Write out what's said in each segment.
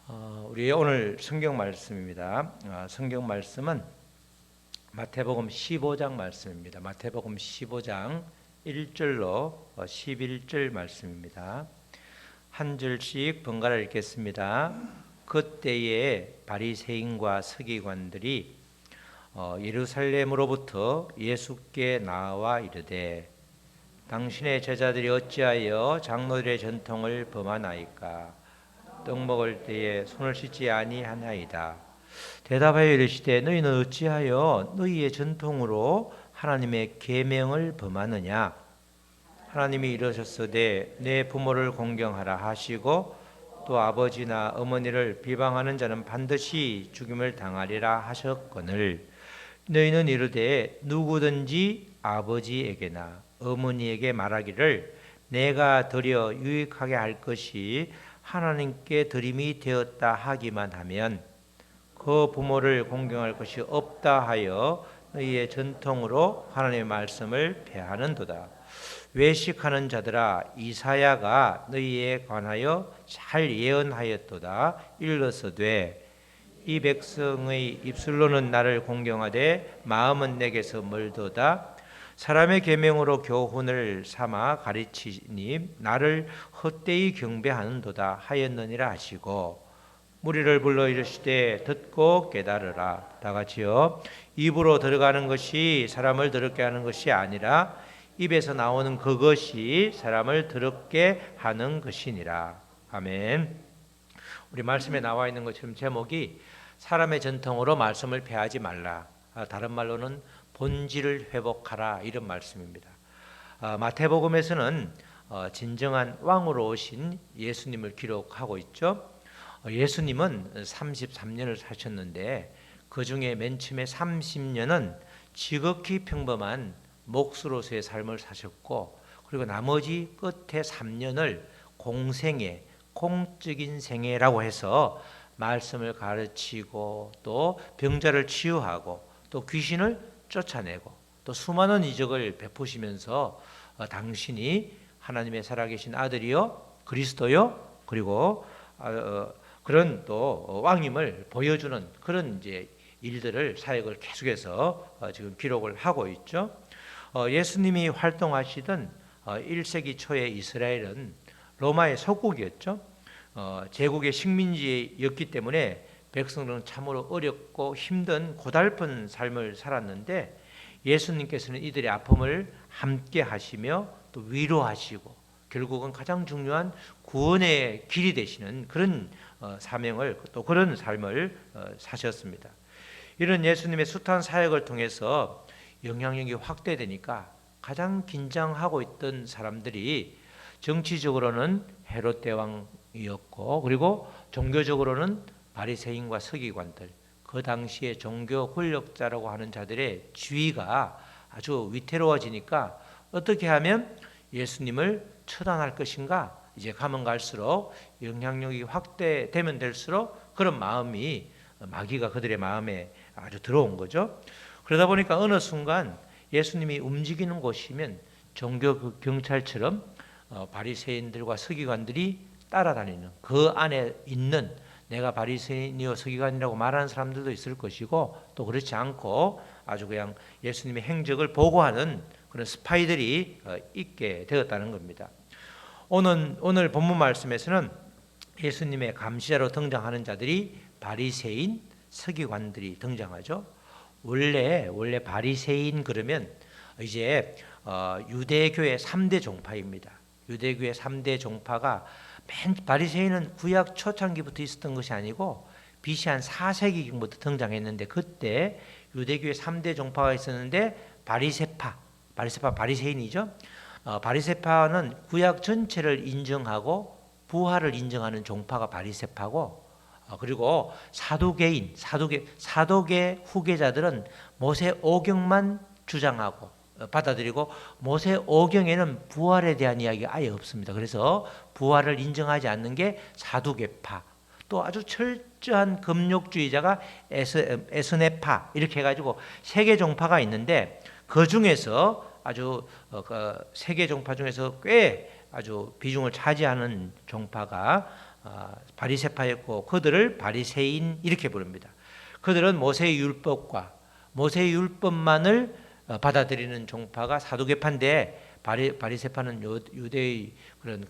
우리 오늘 성경 말씀입니다. 성경 말씀은 마태복음 15장 말씀입니다. 마태복음 15장 1절로 11절 말씀입니다. 한 절씩 번갈아 읽겠습니다. 그때에 바리새인과 서기관들이 예루살렘으로부터 예수께 나와 이르되 당신의 제자들이 어찌하여 장로들의 전통을 범하나이까? 떡 먹을 때에 손을 씻지 아니하나이다. 대답하여 이르시되 너희는 어찌하여 너희의 전통으로 하나님의 계명을 범하느냐? 하나님이 이르셨으되 내 부모를 공경하라 하시고 또 아버지나 어머니를 비방하는 자는 반드시 죽임을 당하리라 하셨거늘 너희는 이르되 누구든지 아버지에게나 어머니에게 말하기를 내가 드려 유익하게 할 것이 하나님께 드림이 되었다 하기만 하면 그 부모를 공경할 것이 없다 하여 너희의 전통으로 하나님의 말씀을 폐하는도다. 외식하는 자들아, 이사야가 너희에 관하여 잘 예언하였도다. 일러서되 이 백성의 입술로는 나를 공경하되 마음은 내게서 멀도다. 사람의 계명으로 교훈을 삼아 가르치니 나를 헛되이 경배하는도다 하였느니라 하시고 무리를 불러 이르시되 듣고 깨달으라. 다 같이요. 입으로 들어가는 것이 사람을 더럽게 하는 것이 아니라 입에서 나오는 그것이 사람을 더럽게 하는 것이니라. 아멘. 우리 말씀에 나와 있는 것처럼 제목이 사람의 전통으로 말씀을 폐하지 말라. 다른 말로는 본질을 회복하라, 이런 말씀입니다. 마태복음에서는 진정한 왕으로 오신 예수님을 기록하고 있죠. 예수님은 33년을 사셨는데 그 중에 맨 처음에 30년은 지극히 평범한 목수로서의 삶을 사셨고, 그리고 나머지 끝에 3년을 공생애, 공적인 생애라고 해서 말씀을 가르치고 또 병자를 치유하고 또 귀신을 쫓아내고 또 수많은 이적을 베푸시면서 당신이 하나님의 살아계신 아들이요 그리스도요 그리고 그런 또 왕임을 보여주는 그런 이제 일들을 사역을 계속해서 지금 기록을 하고 있죠. 예수님이 활동하시던 1세기 초의 이스라엘은 로마의 속국이었죠. 제국의 식민지였기 때문에 백성들은 참으로 어렵고 힘든 고달픈 삶을 살았는데 예수님께서는 이들의 아픔을 함께 하시며 또 위로하시고 결국은 가장 중요한 구원의 길이 되시는 그런 사명을 또 그런 삶을 사셨습니다. 이런 예수님의 숱한 사역을 통해서 영향력이 확대되니까 가장 긴장하고 있던 사람들이 정치적으로는 헤롯 대왕이었고 그리고 종교적으로는 바리새인과 서기관들, 그 당시에 종교 권력자라고 하는 자들의 지위가 아주 위태로워지니까 어떻게 하면 예수님을 처단할 것인가? 이제 가면 갈수록 영향력이 확대되면 될수록 그런 마음이 마귀가 그들의 마음에 아주 들어온 거죠. 그러다 보니까 어느 순간 예수님이 움직이는 곳이면 종교 경찰처럼 바리새인들과 서기관들이 따라다니는 그 안에 있는 내가 바리새인이요 서기관이라고 말하는 사람들도 있을 것이고 또 그렇지 않고 아주 그냥 예수님의 행적을 보고하는 그런 스파이들이 있게 되었다는 겁니다. 오늘 본문 말씀에서는 예수님의 감시자로 등장하는 자들이 바리새인, 서기관들이 등장하죠. 원래 바리새인 그러면 이제 유대교의 3대 종파입니다. 유대교의 3대 종파가 맨 바리새인은 구약 초창기부터 있었던 것이 아니고 BC 한 4세기경부터 등장했는데 그때 유대교의 3대 종파가 있었는데 바리새인이죠. 바리새파는 구약 전체를 인정하고 부활을 인정하는 종파가 바리새파고 그리고 사두개 후계자들은 모세 오경만 주장하고 받아들이고 모세 오경에는 부활에 대한 이야기가 아예 없습니다. 그래서 부활을 인정하지 않는 게 사두개파, 또 아주 철저한 금욕주의자가 에스네파 이렇게 해가지고 세 개 종파가 있는데 그 중에서 아주 세 개 종파 중에서 꽤 아주 비중을 차지하는 종파가 바리새파였고 그들을 바리새인 이렇게 부릅니다. 그들은 모세의 율법과 모세의 율법만을 받아들이는 종파가 사두개파인데 바리새파는 유대의 그런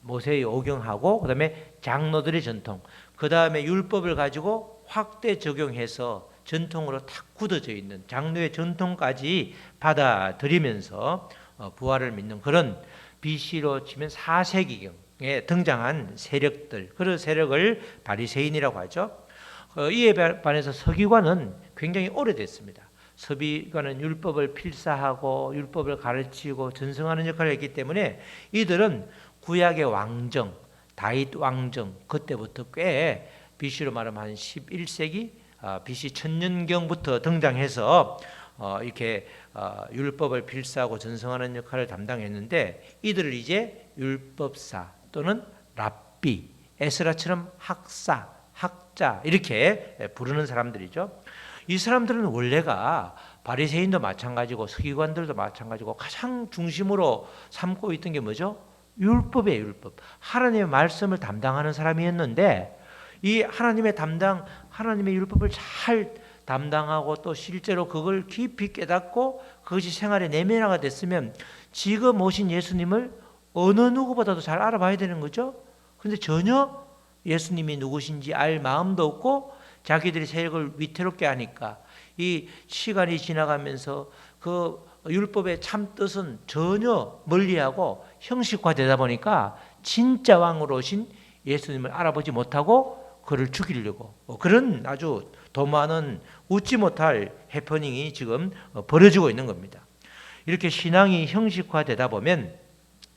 모세의 오경하고 그다음에 장로들의 전통, 그다음에 율법을 가지고 확대 적용해서 전통으로 탁 굳어져 있는 장로의 전통까지 받아들이면서 부활을 믿는 그런 BC로 치면 4세기경에 등장한 세력들, 그런 세력을 바리새인이라고 하죠. 이에 반해서 서기관은 굉장히 오래됐습니다. 서기관은 율법을 필사하고 율법을 가르치고 전승하는 역할을 했기 때문에 이들은 구약의 왕정, 다윗 왕정 그때부터 꽤 BC로 말하면 한 11세기 BC 천년경부터 등장해서 이렇게 율법을 필사하고 전승하는 역할을 담당했는데 이들을 이제 율법사 또는 랍비, 에스라처럼 학사, 학자 이렇게 부르는 사람들이죠. 이 사람들은 원래가 바리새인도 마찬가지고 서기관들도 마찬가지고 가장 중심으로 삼고 있던 게 뭐죠? 율법이에요. 율법. 하나님의 말씀을 담당하는 사람이었는데 이 하나님의 율법을 잘 담당하고 또 실제로 그걸 깊이 깨닫고 그것이 생활의 내면화가 됐으면 지금 오신 예수님을 어느 누구보다도 잘 알아봐야 되는 거죠. 그런데 전혀 예수님이 누구신지 알 마음도 없고 자기들이 세력을 위태롭게 하니까 이 시간이 지나가면서 그 율법의 참 뜻은 전혀 멀리하고 형식화되다 보니까 진짜 왕으로 오신 예수님을 알아보지 못하고 그를 죽이려고 그런 아주 도마는 웃지 못할 해퍼닝이 지금 벌어지고 있는 겁니다. 이렇게 신앙이 형식화되다 보면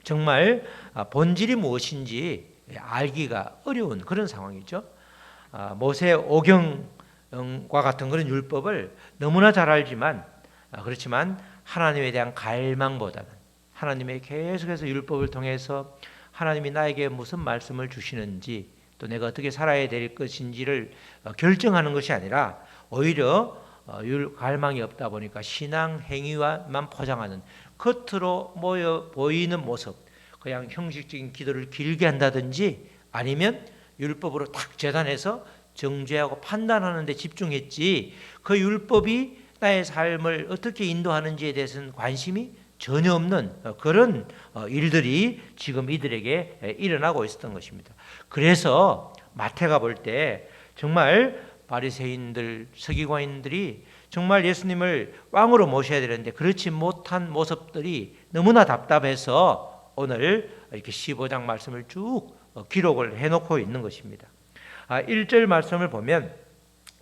정말 본질이 무엇인지 알기가 어려운 그런 상황이죠. 모세 오경과 같은 그런 율법을 너무나 잘 알지만 그렇지만 하나님에 대한 갈망보다는 하나님의 계속해서 율법을 통해서 하나님이 나에게 무슨 말씀을 주시는지 또 내가 어떻게 살아야 될 것인지를 결정하는 것이 아니라 오히려 갈망이 없다 보니까 신앙 행위와만 포장하는 겉으로 보이는 모습, 그냥 형식적인 기도를 길게 한다든지 아니면 율법으로 탁 재단해서 정죄하고 판단하는 데 집중했지 그 율법이 나의 삶을 어떻게 인도하는지에 대해서는 관심이 전혀 없는 그런 일들이 지금 이들에게 일어나고 있었던 것입니다. 그래서 마태가 볼 때 정말 바리새인들, 서기관인들이 정말 예수님을 왕으로 모셔야 되는데 그렇지 못한 모습들이 너무나 답답해서 오늘 이렇게 15장 말씀을 쭉 기록을 해놓고 있는 것입니다. 1절 말씀을 보면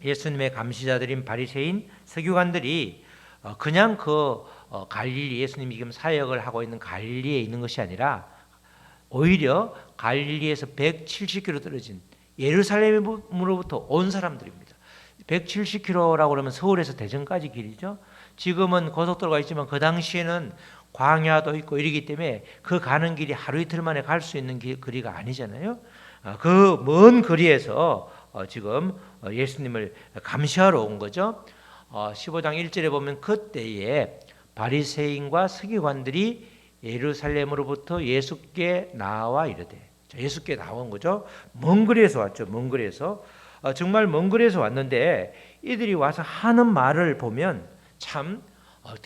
예수님의 감시자들인 바리새인, 서기관들이 그냥 갈릴리 예수님이 지금 사역을 하고 있는 갈릴리에 있는 것이 아니라 오히려 갈릴리에서 170km 떨어진 예루살렘으로부터 온 사람들입니다. 170km라고 그러면 서울에서 대전까지 길이죠. 지금은 고속도로가 있지만 그 당시에는 광야도 있고 이러기 때문에 그 가는 길이 하루 이틀 만에 갈 수 있는 거리가 아니잖아요. 그 먼 거리에서 지금 예수님을 감시하러 온 거죠. 15장 1절에 보면 그때에 바리새인과 서기관들이 예루살렘으로부터 예수께 나와 이르되, 예수께 나온 거죠. 먼 거리에서 왔죠. 먼 거리에서 정말 먼 거리에서 왔는데 이들이 와서 하는 말을 보면 참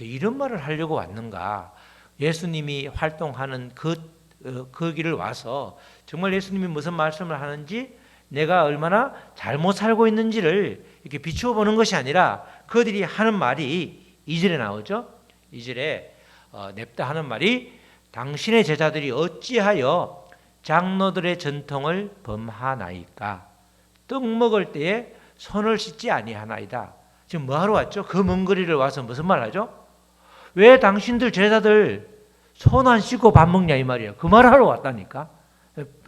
이런 말을 하려고 왔는가. 예수님이 활동하는 그 길을 와서 정말 예수님이 무슨 말씀을 하는지 내가 얼마나 잘못 살고 있는지를 이렇게 비추어 보는 것이 아니라 그들이 하는 말이 2절에 나오죠. 2절에 냅다 하는 말이 당신의 제자들이 어찌하여 장로들의 전통을 범하나이까. 떡 먹을 때에 손을 씻지 아니하나이다. 지금 뭐하러 왔죠? 그 먼 거리를 와서 무슨 말 하죠? 왜 당신들 제자들 손 안 씻고 밥 먹냐 이 말이에요. 그 말을 하러 왔다니까.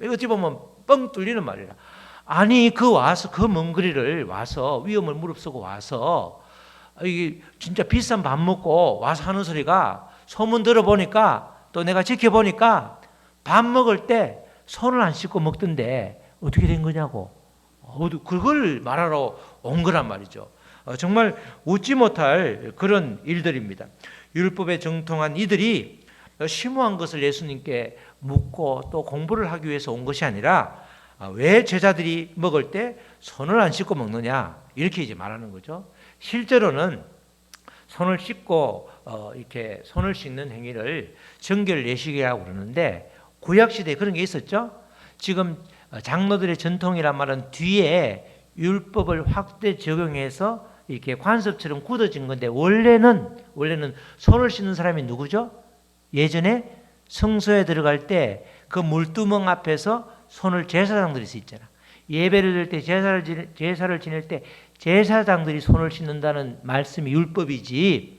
어찌 보면 뻥 뚫리는 말이라. 아니 그 먼 거리를 와서 위험을 무릅쓰고 와서 이게 진짜 비싼 밥 먹고 와서 하는 소리가 소문 들어보니까 또 내가 지켜보니까 밥 먹을 때 손을 안 씻고 먹던데 어떻게 된 거냐고. 그걸 말하러 온 거란 말이죠. 정말 웃지 못할 그런 일들입니다. 율법에 정통한 이들이 심오한 것을 예수님께 묻고 또 공부를 하기 위해서 온 것이 아니라 왜 제자들이 먹을 때 손을 안 씻고 먹느냐 이렇게 이제 말하는 거죠. 실제로는 손을 씻고 이렇게 손을 씻는 행위를 정결 예식이라고 그러는데 구약 시대에 그런 게 있었죠. 지금 장로들의 전통이란 말은 뒤에 율법을 확대 적용해서 이렇게 관습처럼 굳어진 건데 원래는 손을 씻는 사람이 누구죠? 예전에 성소에 들어갈 때 그 물두멍 앞에서 손을 제사장들이 씻잖아. 예배를 드릴 때 제사를 지낼 때 제사장들이 손을 씻는다는 말씀이 율법이지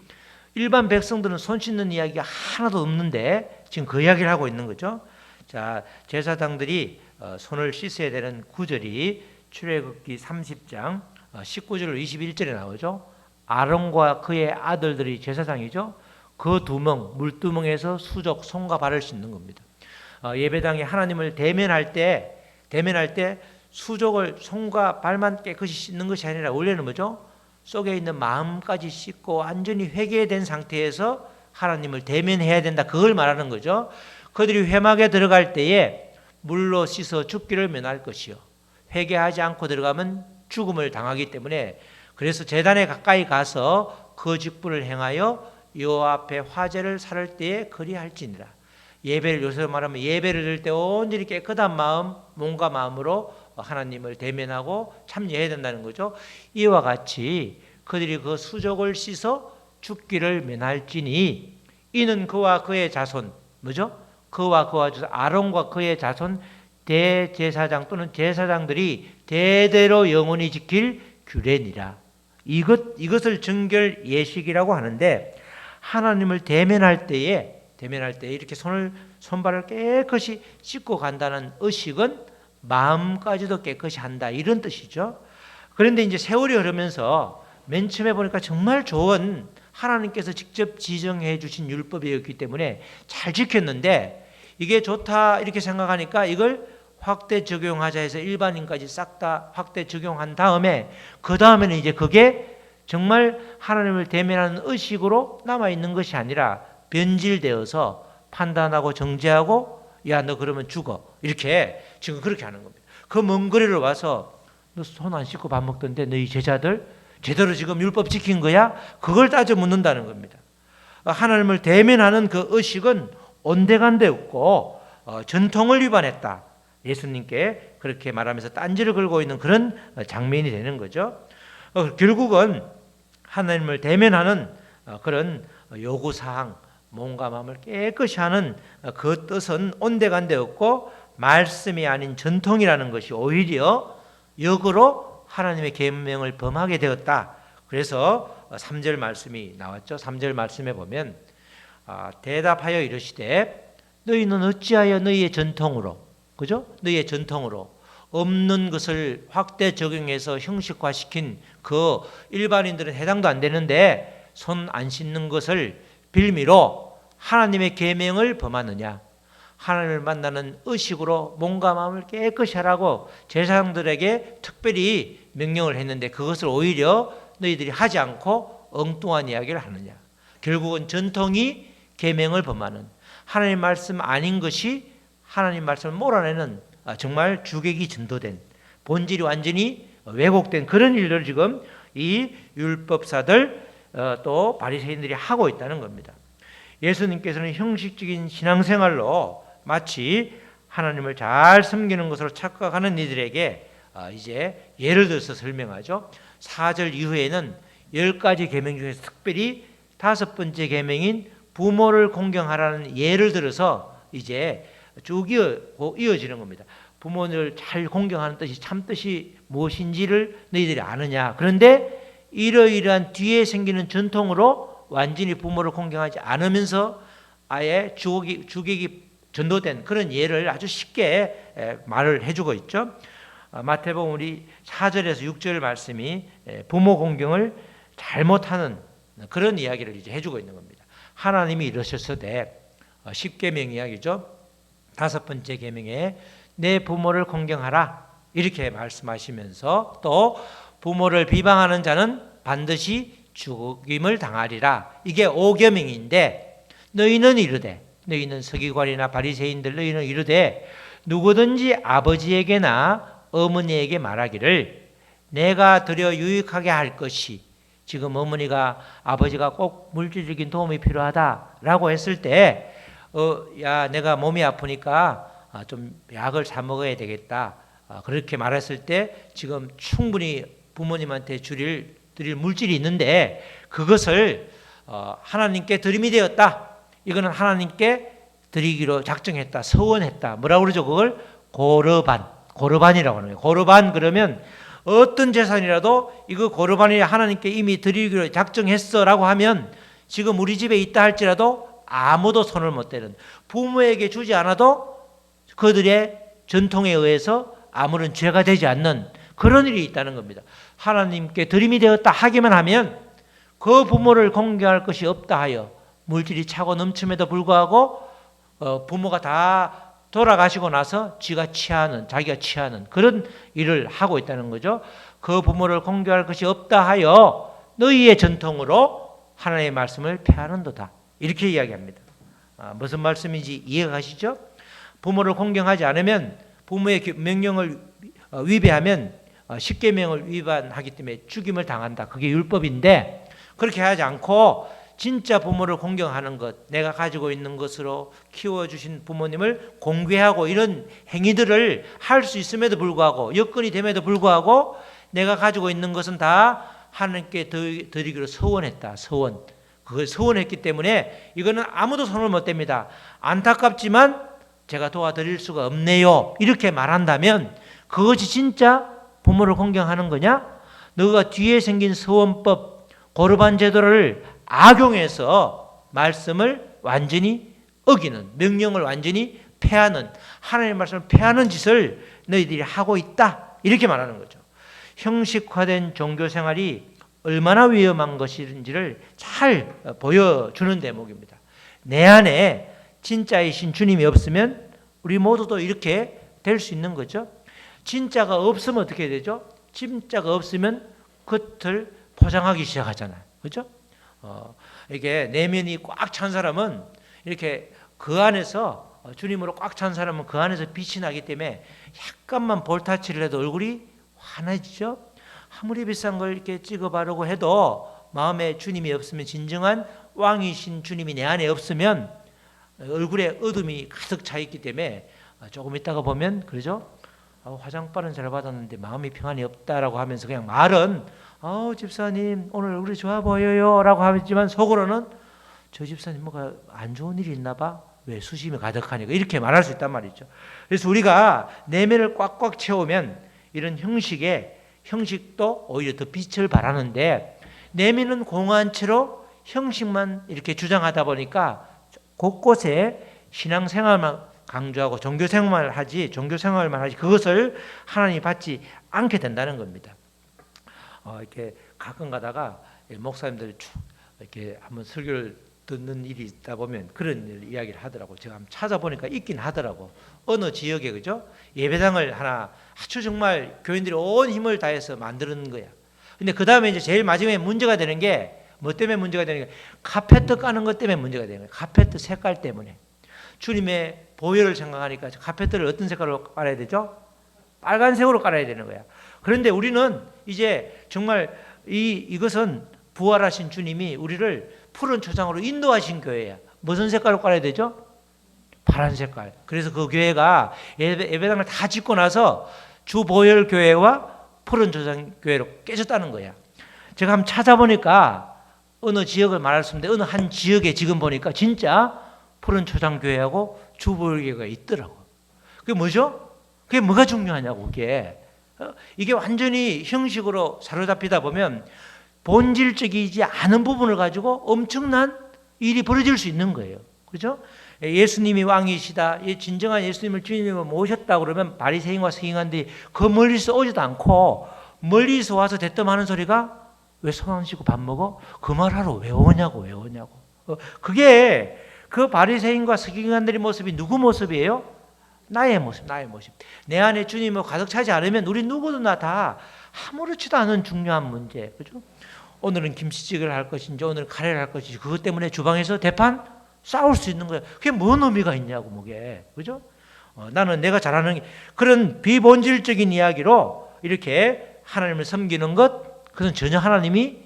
일반 백성들은 손 씻는 이야기가 하나도 없는데 지금 그 이야기를 하고 있는 거죠. 자, 제사장들이 손을 씻어야 되는 구절이 출애굽기 30장 19절 21절에 나오죠. 아론과 그의 아들들이 제사장이죠. 그 물두멍에서 수족 손과 발을 씻는 겁니다. 예배당에 하나님을 대면할 때 수족을 손과 발만 깨끗이 씻는 것이 아니라 원래는 뭐죠? 속에 있는 마음까지 씻고 완전히 회개된 상태에서 하나님을 대면해야 된다. 그걸 말하는 거죠. 그들이 회막에 들어갈 때에 물로 씻어 죽기를 면할 것이요. 회개하지 않고 들어가면 죽음을 당하기 때문에 그래서 제단에 가까이 가서 그 직분을 행하여 여호와 앞에 화제를 살을 때에 그리할지니라. 예배를 요새 말하면 예배를 드릴 때 온전히 깨끗한 마음, 몸과 마음으로 하나님을 대면하고 참여해야 된다는 거죠. 이와 같이 그들이 그 수족을 씻어 죽기를 면할지니 이는 그와 그의 자손 뭐죠? 그와 자손 아론과 그의 자손 대제사장 또는 제사장들이 대대로 영원히 지킬 규례니라. 이것을 정결 예식이라고 하는데 하나님을 대면할 때에 이렇게 손발을 깨끗이 씻고 간다는 의식은 마음까지도 깨끗이 한다 이런 뜻이죠. 그런데 이제 세월이 흐르면서 맨 처음에 보니까 정말 좋은 하나님께서 직접 지정해 주신 율법이었기 때문에 잘 지켰는데 이게 좋다 이렇게 생각하니까 이걸 확대 적용하자 해서 일반인까지 싹 다 확대 적용한 다음에 그 다음에는 이제 그게 정말 하나님을 대면하는 의식으로 남아있는 것이 아니라 변질되어서 판단하고 정죄하고 야 너 그러면 죽어 이렇게 지금 그렇게 하는 겁니다. 그 먼 거리를 와서 너 손 안 씻고 밥 먹던데 너희 제자들 제대로 지금 율법 지킨 거야? 그걸 따져 묻는다는 겁니다. 하나님을 대면하는 그 의식은 온데간데 없고 전통을 위반했다. 예수님께 그렇게 말하면서 딴지를 걸고 있는 그런 장면이 되는 거죠. 결국은 하나님을 대면하는 그런 요구사항 몸과 마음을 깨끗이 하는 그 뜻은 온데간데 없고 말씀이 아닌 전통이라는 것이 오히려 역으로 하나님의 계명을 범하게 되었다. 그래서 3절 말씀이 나왔죠. 3절 말씀에 보면 대답하여 이르시되 너희는 어찌하여 너희의 전통으로 그죠? 너희의 전통으로 없는 것을 확대 적용해서 형식화시킨 그 일반인들은 해당도 안 되는데 손 안 씻는 것을 빌미로 하나님의 계명을 범하느냐. 하나님을 만나는 의식으로 몸과 마음을 깨끗이 하라고 제사장들에게 특별히 명령을 했는데 그것을 오히려 너희들이 하지 않고 엉뚱한 이야기를 하느냐. 결국은 전통이 계명을 범하는 하나님 말씀 아닌 것이 하나님 말씀을 몰아내는 정말 주객이 전도된 본질이 완전히 왜곡된 그런 일들을 지금 이 율법사들 또 바리새인들이 하고 있다는 겁니다. 예수님께서는 형식적인 신앙생활로 마치 하나님을 잘 섬기는 것으로 착각하는 이들에게 이제 예를 들어서 설명하죠. 4절 이후에는 10가지 계명 중에서 특별히 5번째 계명인 부모를 공경하라는 예를 들어서 이제 쭉 이어지는 겁니다. 부모를 잘 공경하는 뜻이 참 뜻이 무엇인지를 너희들이 아느냐. 그런데 이러이러한 뒤에 생기는 전통으로 완전히 부모를 공경하지 않으면서 아예 주객이 전도된 그런 예를 아주 쉽게 말을 해주고 있죠. 마태복음 우리 4절에서 6절 말씀이 부모 공경을 잘못하는 그런 이야기를 이제 해주고 있는 겁니다. 하나님이 이러셨으되 10계명 이야기죠. 5번째 계명에 내 부모를 공경하라 이렇게 말씀하시면서 또 부모를 비방하는 자는 반드시 죽임을 당하리라. 이게 5계명인데 너희는 이르되 너희는 서기관이나 바리새인들 너희는 이르되 누구든지 아버지에게나 어머니에게 말하기를 내가 드려 유익하게 할 것이, 지금 어머니가 아버지가 꼭 물질적인 도움이 필요하다라고 했을 때 야 내가 몸이 아프니까 좀 약을 사 먹어야 되겠다, 그렇게 말했을 때 지금 충분히 부모님한테 드릴 물질이 있는데 그것을 하나님께 드림이 되었다, 이거는 하나님께 드리기로 작정했다, 서원했다, 뭐라고 그러죠? 그걸 고르반이라고 하는 거예요. 고르반 그러면 어떤 재산이라도 이거 고르반이 하나님께 이미 드리기로 작정했어라고 하면 지금 우리 집에 있다 할지라도 아무도 손을 못 대는, 부모에게 주지 않아도 그들의 전통에 의해서 아무런 죄가 되지 않는 그런 일이 있다는 겁니다. 하나님께 드림이 되었다 하기만 하면 그 부모를 공경할 것이 없다 하여 물질이 차고 넘침에도 불구하고 부모가 다 돌아가시고 나서 자기가 취하는 그런 일을 하고 있다는 거죠. 그 부모를 공경할 것이 없다 하여 너희의 전통으로 하나님의 말씀을 폐하는도다, 이렇게 이야기합니다. 무슨 말씀인지 이해가 가시죠? 부모를 공경하지 않으면, 부모의 명령을 위배하면 십계명을 위반하기 때문에 죽임을 당한다. 그게 율법인데 그렇게 하지 않고 진짜 부모를 공경하는 것, 내가 가지고 있는 것으로 키워주신 부모님을 공개하고 이런 행위들을 할 수 있음에도 불구하고, 여건이 됨에도 불구하고 내가 가지고 있는 것은 다 하나님께 드리기로 서원했다. 그걸 서원했기 때문에 이거는 아무도 손을 못 댑니다. 안타깝지만 제가 도와드릴 수가 없네요, 이렇게 말한다면 그것이 진짜 부모를 공경하는 거냐? 너가 뒤에 생긴 서원법, 고르반 제도를 악용해서 말씀을 완전히 어기는, 명령을 완전히 폐하는, 하나님의 말씀을 폐하는 짓을 너희들이 하고 있다, 이렇게 말하는 거죠. 형식화된 종교생활이 얼마나 위험한 것인지를 잘 보여주는 대목입니다. 내 안에 진짜이신 주님이 없으면 우리 모두도 이렇게 될 수 있는 거죠. 진짜가 없으면 어떻게 되죠? 진짜가 없으면 겉을 포장하기 시작하잖아요. 그렇죠? 이게 내면이 꽉 찬 사람은 이렇게 그 안에서 주님으로 꽉 찬 사람은 그 안에서 빛이 나기 때문에 약간만 볼타치를 해도 얼굴이 환해지죠. 아무리 비싼 걸 이렇게 찍어 바르고 해도 마음에 주님이 없으면, 진정한 왕이신 주님이 내 안에 없으면 얼굴에 어둠이 가득 차 있기 때문에 조금 있다가 보면 그러죠. 화장빨은 잘 받았는데 마음이 평안이 없다라고 하면서 그냥 말은 집사님 오늘 얼굴이 좋아 보여요 라고 하지만 속으로는 저 집사님 뭐가 안 좋은 일이 있나 봐, 왜 수심이 가득하니까, 이렇게 말할 수 있단 말이죠. 그래서 우리가 내면을 꽉꽉 채우면 이런 형식도 오히려 더 빛을 발하는데, 내면은 공허한 채로 형식만 이렇게 주장하다 보니까 곳곳에 신앙생활만 강조하고 종교생활만 하지 그것을 하나님이 받지 않게 된다는 겁니다. 이렇게 가끔 가다가 목사님들 이렇게 한번 설교를 듣는 일이 있다 보면 그런 이야기를 하더라고. 제가 한번 찾아보니까 있긴 하더라고. 어느 지역에, 그죠? 예배당을 하나 아주 정말 교인들이 온 힘을 다해서 만드는 거야. 근데 그 다음에 이제 제일 마지막에 문제가 되는 게, 뭐 때문에 문제가 되는 게, 카페트 까는 것 때문에 문제가 되는 거예요. 카페트 색깔 때문에. 주님의 보혈을 생각하니까 카페트를 어떤 색깔로 깔아야 되죠? 빨간색으로 깔아야 되는 거야. 그런데 우리는 이제 정말 이것은 부활하신 주님이 우리를 푸른 초장으로 인도하신 교회야. 무슨 색깔로 깔아야 되죠? 파란 색깔. 그래서 그 교회가 예배당을 다 짓고 나서 주보혈 교회와 푸른 초장 교회로 깨졌다는 거야. 제가 한번 찾아보니까 어느 지역을 말할 수 없는데 어느 한 지역에 지금 보니까 진짜 푸른 초장 교회하고 주보혈 교회가 있더라고. 그게 뭐죠? 그게 뭐가 중요하냐고. 이게 완전히 형식으로 사로잡히다 보면 본질적이지 않은 부분을 가지고 엄청난 일이 벌어질 수 있는 거예요. 그렇죠? 예수님이 왕이시다, 진정한 예수님을 주님으로 모셨다 그러면 바리새인과 서기관들이 그 멀리서 오지도 않고 멀리서 와서 대뜸하는 소리가, 왜 손 안 씻고 밥 먹어? 그 말하러 왜 오냐고. 그게 그 바리새인과 서기관들의 모습이 누구 모습이에요? 나의 모습. 내 안에 주님을 가득 차지 않으면 우리 누구나 다 아무렇지도 않은 중요한 문제, 그렇죠? 오늘은 김치찌개를 할 것인지, 오늘은 카레를 할 것인지, 그것 때문에 주방에서 대판 싸울 수 있는 거예요. 그게 뭔 의미가 있냐고, 뭐게. 그죠? 나는 내가 잘하는 그런 비본질적인 이야기로 이렇게 하나님을 섬기는 것, 그건 전혀 하나님이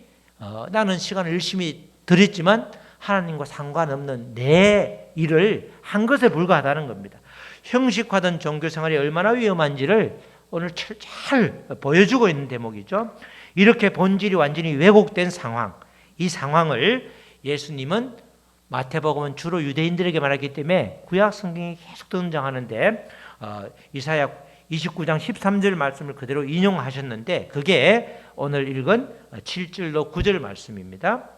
나는 시간을 열심히 들였지만 하나님과 상관없는 내 일을 한 것에 불과하다는 겁니다. 형식화된 종교 생활이 얼마나 위험한지를 오늘 잘 보여주고 있는 대목이죠. 이렇게 본질이 완전히 왜곡된 상황, 이 상황을 예수님은 마태복음은 주로 유대인들에게 말하기 때문에 구약 성경이 계속 등장하는데 이사야 29장 13절 말씀을 그대로 인용하셨는데 그게 오늘 읽은 7절로 9절 말씀입니다.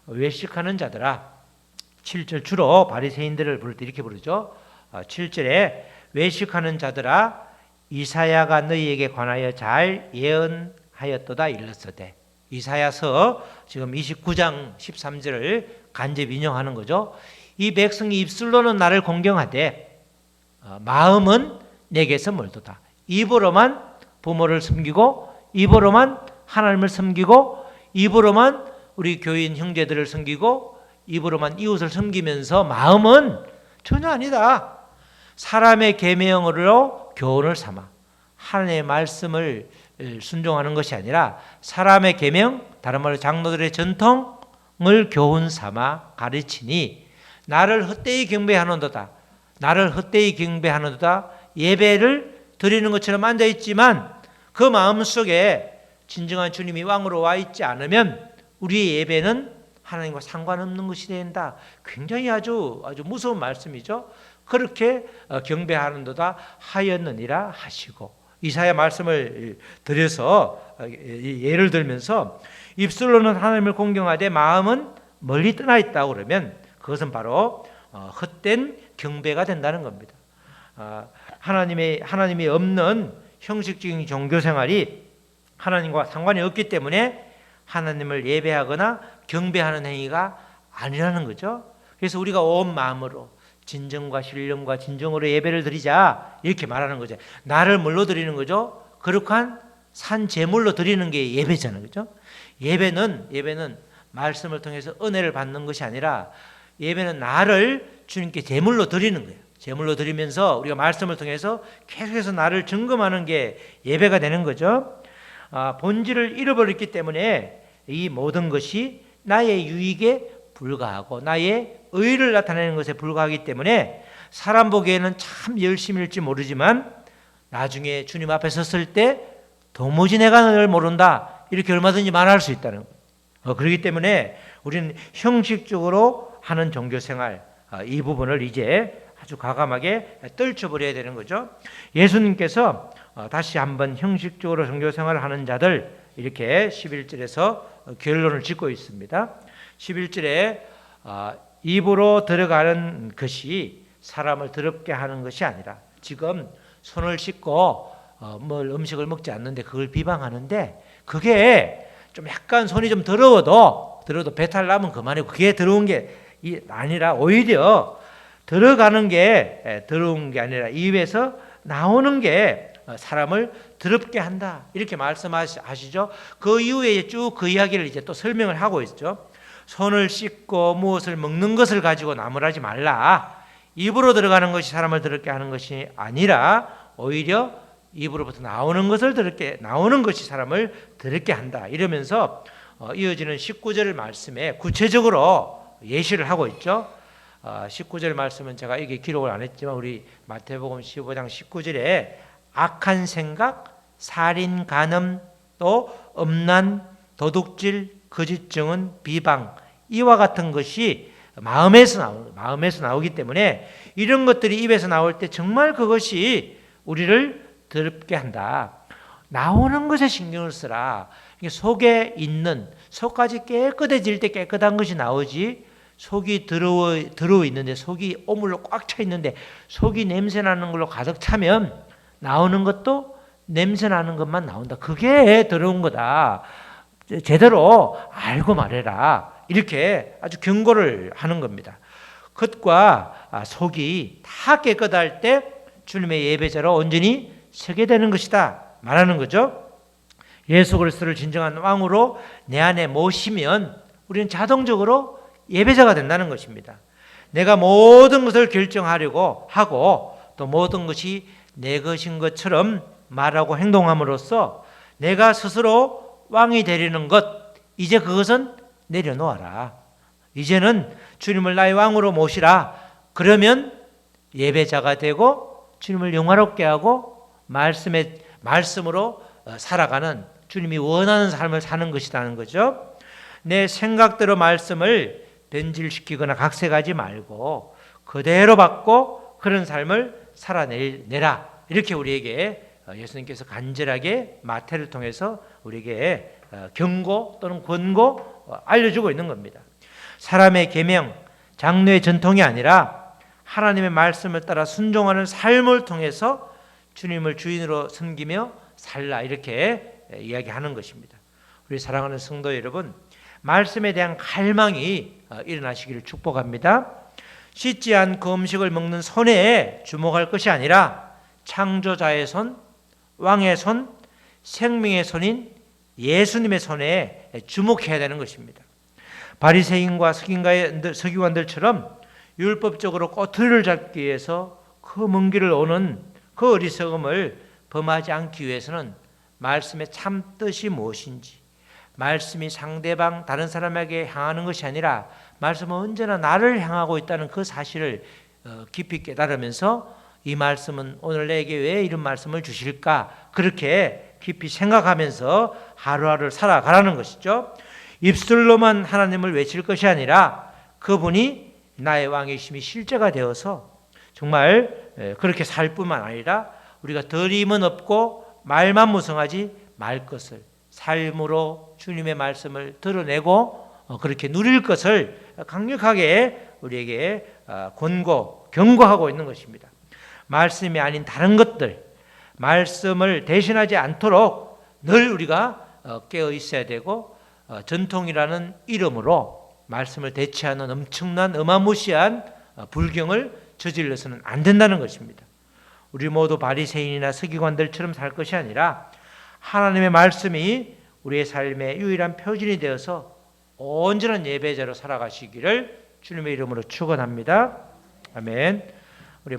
외식하는 자들아, 7절 주로 바리새인들을 부를 때 이렇게 부르죠. 7절에 외식하는 자들아, 이사야가 너희에게 관하여 잘 예언하였도다 일렀으되. 이사야서 지금 29장 13절을 간접 인용하는 거죠. 이 백성이 입술로는 나를 공경하되 마음은 내게서 멀도다. 입으로만 부모를 섬기고 입으로만 하나님을 섬기고 입으로만 우리 교인 형제들을 섬기고 입으로만 이웃을 섬기면서 마음은 전혀 아니다. 사람의 계명으로 교훈을 삼아 하나님의 말씀을 순종하는 것이 아니라 사람의 계명, 다른 말로 장로들의 전통을 교훈 삼아 가르치니 나를 헛되이 경배하는도다. 나를 헛되이 경배하는도다. 예배를 드리는 것처럼 앉아있지만 그 마음속에 진정한 주님이 왕으로 와 있지 않으면 우리의 예배는 하나님과 상관없는 것이 된다. 굉장히 아주 무서운 말씀이죠. 그렇게 경배하는도다 하였느니라 하시고 이사야 말씀을 드려서 예를 들면서 입술로는 하나님을 공경하되 마음은 멀리 떠나 있다고 그러면 그것은 바로 헛된 경배가 된다는 겁니다. 하나님이 없는 형식적인 종교 생활이 하나님과 상관이 없기 때문에 하나님을 예배하거나 경배하는 행위가 아니라는 거죠. 그래서 우리가 온 마음으로 진정과 신령과 진정으로 예배를 드리자 이렇게 말하는 거죠. 나를 뭘로 드리는 거죠? 거룩한 산 제물로 드리는 게 예배잖아요. 그죠? 예배는 말씀을 통해서 은혜를 받는 것이 아니라 예배는 나를 주님께 제물로 드리는 거예요. 제물로 드리면서 우리가 말씀을 통해서 계속해서 나를 점검하는 게 예배가 되는 거죠. 본질을 잃어버렸기 때문에 이 모든 것이 나의 유익에 불과하고 나의 의를 나타내는 것에 불과하기 때문에 사람 보기에는 참 열심일지 모르지만 나중에 주님 앞에 섰을 때 도무지 내가 너를 모른다 이렇게 얼마든지 말할 수 있다는 거예요. 그렇기 때문에 우리는 형식적으로 하는 종교생활 이 부분을 이제 아주 과감하게 떨쳐버려야 되는 거죠. 예수님께서 다시 한번 형식적으로 종교생활을 하는 자들 이렇게 11절에서 결론을 짓고 있습니다. 11절에 입으로 들어가는 것이 사람을 더럽게 하는 것이 아니라 지금 손을 씻고 음식을 먹지 않는데 그걸 비방하는데 그게 좀 약간 손이 좀 더러워도 배탈 나면 그만이고 그게 더러운 게 아니라 오히려 들어가는 게 더러운 게 아니라 입에서 나오는 게 사람을 더럽게 한다 이렇게 말씀하시죠. 그 이후에 쭉 그 이야기를 이제 또 설명을 하고 있죠. 손을 씻고 무엇을 먹는 것을 가지고 나무라지 말라. 입으로 들어가는 것이 사람을 더럽게 하는 것이 아니라 오히려 입으로부터 나오는 것이 사람을 더럽게 한다. 이러면서 이어지는 19절 말씀에 구체적으로 예시를 하고 있죠. 19절 말씀은 제가 여기 기록을 안 했지만 우리 마태복음 15장 19절에 악한 생각, 살인, 간음, 또 음란, 도둑질, 거짓 증언, 비방 이와 같은 것이 마음에서 나오기 때문에 이런 것들이 입에서 나올 때 정말 그것이 우리를 더럽게 한다. 나오는 것에 신경을 쓰라. 속에 있는 속까지 깨끗해질 때 깨끗한 것이 나오지 속이 더러워 있는데 속이 오물로 꽉 차 있는데 속이 냄새 나는 걸로 가득 차면 나오는 것도 냄새 나는 것만 나온다. 그게 더러운 거다. 제대로 알고 말해라. 이렇게 아주 경고를 하는 겁니다. 겉과 속이 다 깨끗할 때 주님의 예배자로 온전히 서게 되는 것이다 말하는 거죠. 예수 그리스도를 진정한 왕으로 내 안에 모시면 우리는 자동적으로 예배자가 된다는 것입니다. 내가 모든 것을 결정하려고 하고 또 모든 것이 내 것인 것처럼 말하고 행동함으로써 내가 스스로 왕이 되려는 것, 이제 그것은 내려놓아라. 이제는 주님을 나의 왕으로 모시라. 그러면 예배자가 되고 주님을 영화롭게 하고 말씀으로 살아가는, 주님이 원하는 삶을 사는 것이라는 거죠. 내 생각대로 말씀을 변질시키거나 각색하지 말고 그대로 받고 그런 삶을 살아내라. 이렇게 우리에게 예수님께서 간절하게 마태를 통해서 우리에게 경고 또는 권고 알려주고 있는 겁니다. 사람의 계명, 장로의 전통이 아니라 하나님의 말씀을 따라 순종하는 삶을 통해서 주님을 주인으로 섬기며 살라, 이렇게 이야기하는 것입니다. 우리 사랑하는 성도 여러분, 말씀에 대한 갈망이 일어나시기를 축복합니다. 씻지 않고 음식을 먹는 손에 주목할 것이 아니라 창조자의 손, 왕의 손, 생명의 손인 예수님의 손에 주목해야 되는 것입니다. 바리새인과 서기관들처럼 율법적으로 꼬투리를 잡기 위해서 그 먼 길을 오는 그 어리석음을 범하지 않기 위해서는 말씀의 참 뜻이 무엇인지, 말씀이 상대방 다른 사람에게 향하는 것이 아니라 말씀은 언제나 나를 향하고 있다는 그 사실을 깊이 깨달으면서 이 말씀은 오늘 내게 왜 이런 말씀을 주실까, 그렇게 깊이 생각하면서 하루하루를 살아가라는 것이죠. 입술로만 하나님을 외칠 것이 아니라 그분이 나의 왕이심이 실제가 되어서 정말 그렇게 살 뿐만 아니라 우리가 덜 힘은 없고 말만 무성하지 말 것을 삶으로 주님의 말씀을 드러내고 그렇게 누릴 것을 강력하게 우리에게 경고하고 있는 것입니다. 말씀이 아닌 다른 것들, 말씀을 대신하지 않도록 늘 우리가 깨어 있어야 되고, 전통이라는 이름으로 말씀을 대체하는 엄청난 어마무시한 불경을 저질러서는 안 된다는 것입니다. 우리 모두 바리새인이나 서기관들처럼 살 것이 아니라 하나님의 말씀이 우리의 삶의 유일한 표준이 되어서 온전한 예배자로 살아가시기를 주님의 이름으로 축원합니다. 아멘. 우리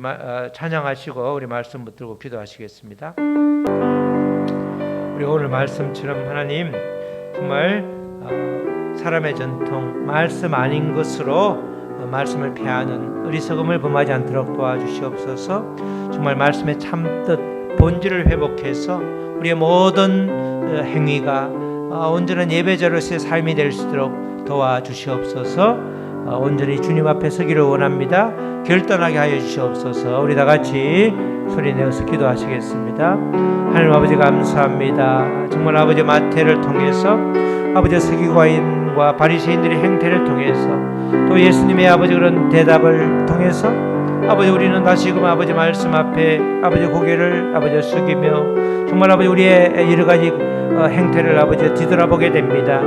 찬양하시고 우리 말씀 붙들고 기도하시겠습니다. 우리 오늘 말씀처럼 하나님 정말 사람의 전통, 말씀 아닌 것으로 말씀을 폐하는 어리석음을 범하지 않도록 도와주시옵소서. 정말 말씀의 참뜻, 본질을 회복해서 우리의 모든 행위가 온전한 예배자로서의 삶이 될 수 있도록 도와주시옵소서. 온전히 주님 앞에 서기를 원합니다. 결단하게 하여 주시옵소서. 우리 다 같이 소리내어서 기도하시겠습니다. 하나님 아버지 감사합니다. 정말 아버지 마태를 통해서 아버지 서기관과 바리새인들의 행태를 통해서 또 예수님의 아버지 그런 대답을 통해서 아버지 우리는 다시금 아버지 말씀 앞에 아버지 고개를 아버지 숙이며 정말 아버지 우리의 여러 가지 행태를 아버지 뒤돌아보게 됩니다.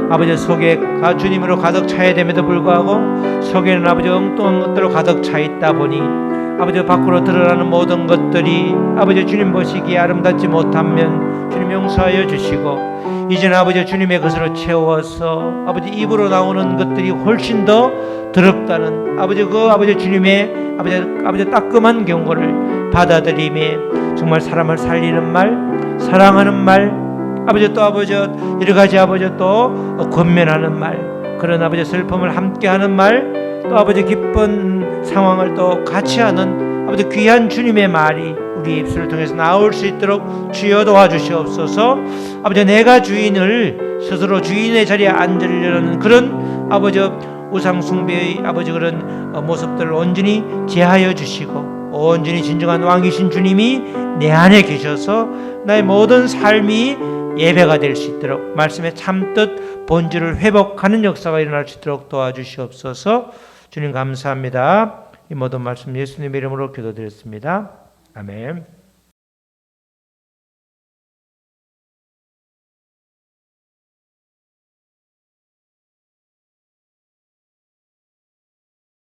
아버지 속에 주님으로 가득 차야 됨에도 불구하고 속에는 아버지 엉뚱한 것들로 가득 차 있다 보니 아버지 밖으로 드러나는 모든 것들이 아버지 주님 보시기에 아름답지 못하면 주님 용서하여 주시고 이제는 아버지 주님의 것으로 채워서 아버지 입으로 나오는 것들이 훨씬 더 더럽다는 아버지 아버지 주님의 아버지 따끔한 경고를 받아들이며 정말 사람을 살리는 말, 사랑하는 말, 아버지 또 아버지 여러 가지 아버지 또 권면하는 말, 그런 아버지 슬픔을 함께하는 말, 또 아버지 기쁜 상황을 또 같이 하는 아버지 귀한 주님의 말이 우리 입술을 통해서 나올 수 있도록 주여 도와주시옵소서. 아버지 내가 주인을 스스로 주인의 자리에 앉으려는 그런 아버지 우상 숭배의 아버지 그런 모습들을 온전히 제하여 주시고 온전히 진정한 왕이신 주님이 내 안에 계셔서 나의 모든 삶이 예배가 될 수 있도록 말씀의 참뜻 본질을 회복하는 역사가 일어날 수 있도록 도와주시옵소서. 주님 감사합니다. 이 모든 말씀 예수님의 이름으로 기도드렸습니다. 아멘.